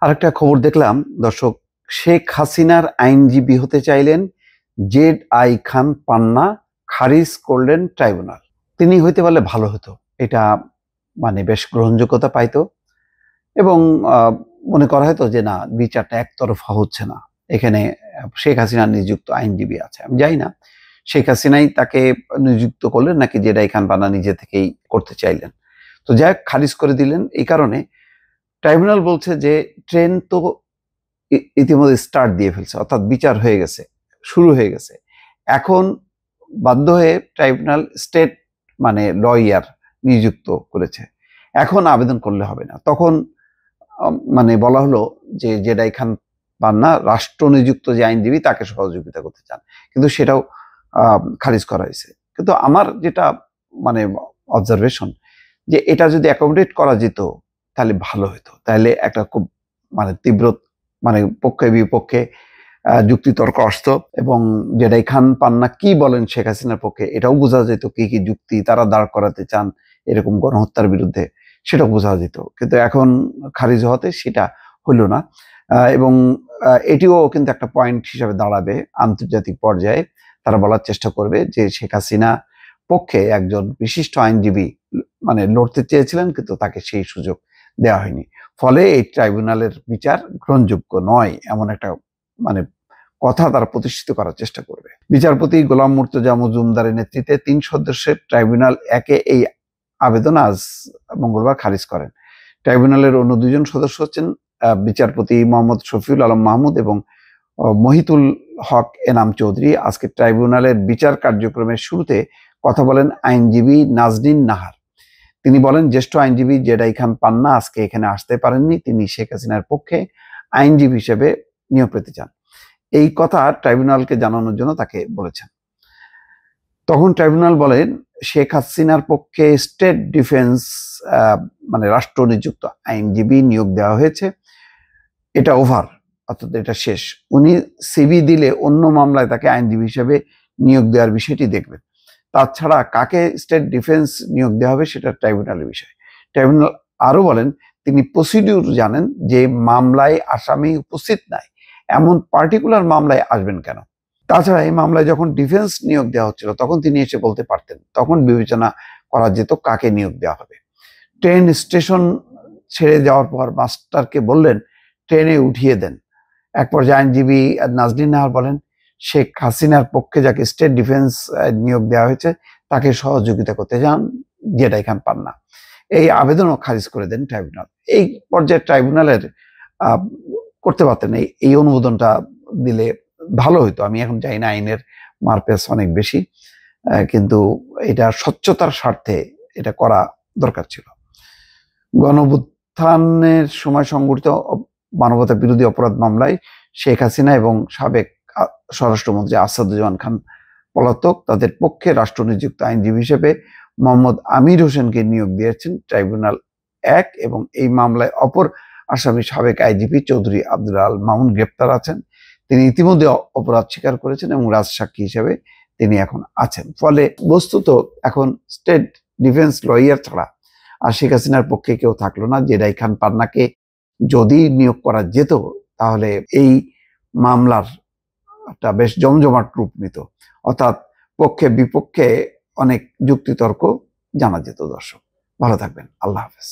আরেকটা খবর দেখলাম দর্শক, শেখ হাসিনার আইনজীবী হতে চাইলেন জেড আই খান পান্না, খারিজ করলেন ট্রাইব্যুনাল। তিনি হইতে পারলে ভালো হতো, এটা বেশ গ্রহণযোগ্যতা পাইতো এবং মনে করা হয়তো যে না, বিচারটা একতরফা হচ্ছে না। এখানে শেখ হাসিনা নিযুক্ত আইনজীবী আছে, আমি জানি না শেখ হাসিনাই তাকে নিযুক্ত করলেন নাকি জেড আই খান পান্না নিজে থেকেই করতে চাইলেন। তো যাই হোক, খারিজ করে দিলেন। এই কারণে ট্রাইব্যুনাল বলছে যে ট্রেন তো ইতিমধ্যে স্টার্ট দিয়ে ফেলছে, অর্থাৎ বিচার হয়ে গেছে, শুরু হয়ে গেছে। এখন বাধ্য হয়ে ট্রাইব্যুনাল স্টেট লয়ার নিযুক্ত করেছে। এখন আবেদন করলে হবে না। তখন বলা হলো যে জেডাই খান পান্না রাষ্ট্র নিযুক্ত যে আইনজীবী তাকে সহযোগিতা করতে চান, কিন্তু সেটাও খারিজ করা হয়েছে। কিন্তু আমার যেটা অবজারভেশন, যে এটা যদি অ্যাকোমোডেট করা যেত তাহলে ভালো হতো। তাহলে একটা খুব তীব্র পক্ষে বিপক্ষে যুক্তিতর্ক আসতো এবং জেডাই খান পান্না কি বলেন শেখ হাসিনার পক্ষে এটাও বোঝা যেত, কি কি যুক্তি তারা দাঁড় করাতে চান এরকম গণহত্যার বিরুদ্ধে, সেটা বোঝা যেত। কিন্তু এখন খারিজ হওয়াতে সেটা হইল না। এবং এটিও কিন্তু একটা পয়েন্ট হিসাবে দাঁড়াবে আন্তর্জাতিক পর্যায়ে। তারা বলার চেষ্টা করবে যে শেখ হাসিনা পক্ষে একজন বিশিষ্ট আইনজীবী লড়তে চেয়েছিলেন, কিন্তু তাকে সেই সুযোগ দেওয়া হয়নি। ফলে এই ট্রাইব্যুনালের বিচার গ্রহণযোগ্য নয়, এমন একটা কথা তারা প্রতিষ্ঠিত করার চেষ্টা করবে। বিচারপতি গোলাম মুর্তজা মজুমদারের নেতৃত্বে ৩ সদস্যের ট্রাইব্যুনাল একে এই আবেদন আজ মঙ্গলবার খারিজ করেন। ট্রাইব্যুনালের অন্য 2 জন সদস্য হচ্ছেন বিচারপতি মোহাম্মদ শফিউল আলম মাহমুদ এবং মহিতুল হক এনাম চৌধুরী। আজকে ট্রাইব্যুনালের বিচার কার্যক্রমের শুরুতে কথা বলেন আইনজীবী নাজনীন নাহার। তিনি বলেন, জ্যেষ্ঠ আইনজীবী জেডাই খান পান্না আজকে এখানে আসতে পারেননি। তিনি শেখ হাসিনার পক্ষে আইনজীবী হিসেবে নিয়োগ পেতে চান। এই কথা ট্রাইব্যুনালকে জানানোর জন্য তাকে বলেছেন। তখন ট্রাইব্যুনাল বলেন, শেখ হাসিনার পক্ষে স্টেট ডিফেন্স রাষ্ট্র নিযুক্ত আইনজীবী নিয়োগ দেওয়া হয়েছে, এটা ওভার, অর্থাৎ এটা শেষ। উনি সিভি দিলে অন্য মামলায় তাকে আইনজীবী হিসেবে নিয়োগ দেওয়ার বিষয়টি দেখবেন। তাছাড়া কাকে স্টেট ডিফেন্স নিয়োগ দেওয়া হবে সেটা ট্রাইব্যুনালের বিষয়। ট্রাইব্যুনাল আরো বলেন, তিনি প্রসিডিউর জানেন, যে মামলায় আসামি উপস্থিত নাই এমন পার্টিকুলার মামলায় আসবেন কেন। তাছাড়া এই মামলায় যখন ডিফেন্স নিয়োগ দেওয়া হচ্ছিল তখন তিনি এসে বলতে পারতেন, তখন বিবেচনা করা যেত কাকে নিয়োগ দেওয়া হবে। ট্রেন স্টেশন ছেড়ে যাওয়ার পর মাস্টারকে বললেন ট্রেনে উঠিয়ে দেন। এক পর্যায়ে আইনজীবী নাজনীন নাহার বলেন, শেখ হাসিনার পক্ষে যাকে স্টেট ডিফেন্স নিয়োগ দেওয়া হয়েছে তাকে সহযোগিতা করতে চান জেডাই খান পান্না। এই আবেদনও খারিজ করে দেন ট্রাইব্যুনাল। এই পর্যায়ে ট্রাইব্যুনালের করতে পারতেন, এই অনুমোদনটা দিলে ভালো হইতো। আমি এখন জানি না, আইনের মারপ্যাচ অনেক বেশি, কিন্তু এটা স্বচ্ছতার স্বার্থে এটা করা দরকার ছিল। গণঅভ্যুত্থানের সময় সংঘটিত মানবতা বিরোধী অপরাধ মামলায় শেখ হাসিনা এবং সাবেক স্বরাষ্ট্রমন্ত্রী আসাদুজ্জামান খান পলাতক, তাদের পক্ষে রাষ্ট্র নিযুক্ত আইনজীবী হিসেবে মোহাম্মদ আমির হোসেনকে নিয়োগ দিয়েছেন ট্রাইব্যুনাল 1। এবং এই মামলায় অপর আসামি সাবেক আইজিপি চৌধুরী আব্দুল আল মামুন গ্রেপ্তার আছেন। তিনি ইতিমধ্যে অপরাধ স্বীকার করেছেন এবং রাজসাক্ষী হিসেবে তিনি এখন আছেন। ফলে বস্তুত এখন স্টেট ডিফেন্স লয়ার ছাড়া আর শেখ হাসিনার পক্ষে কেউ থাকলো না। জেডাই খান পান্নাকে যদি নিয়োগ করা যেত তাহলে এই মামলার একটা বেশ জমজমাট রূপ নিত, অর্থাৎ পক্ষে বিপক্ষে অনেক যুক্তিতর্ক জানা যেত। দর্শক ভালো থাকবেন, আল্লাহ হাফেজ।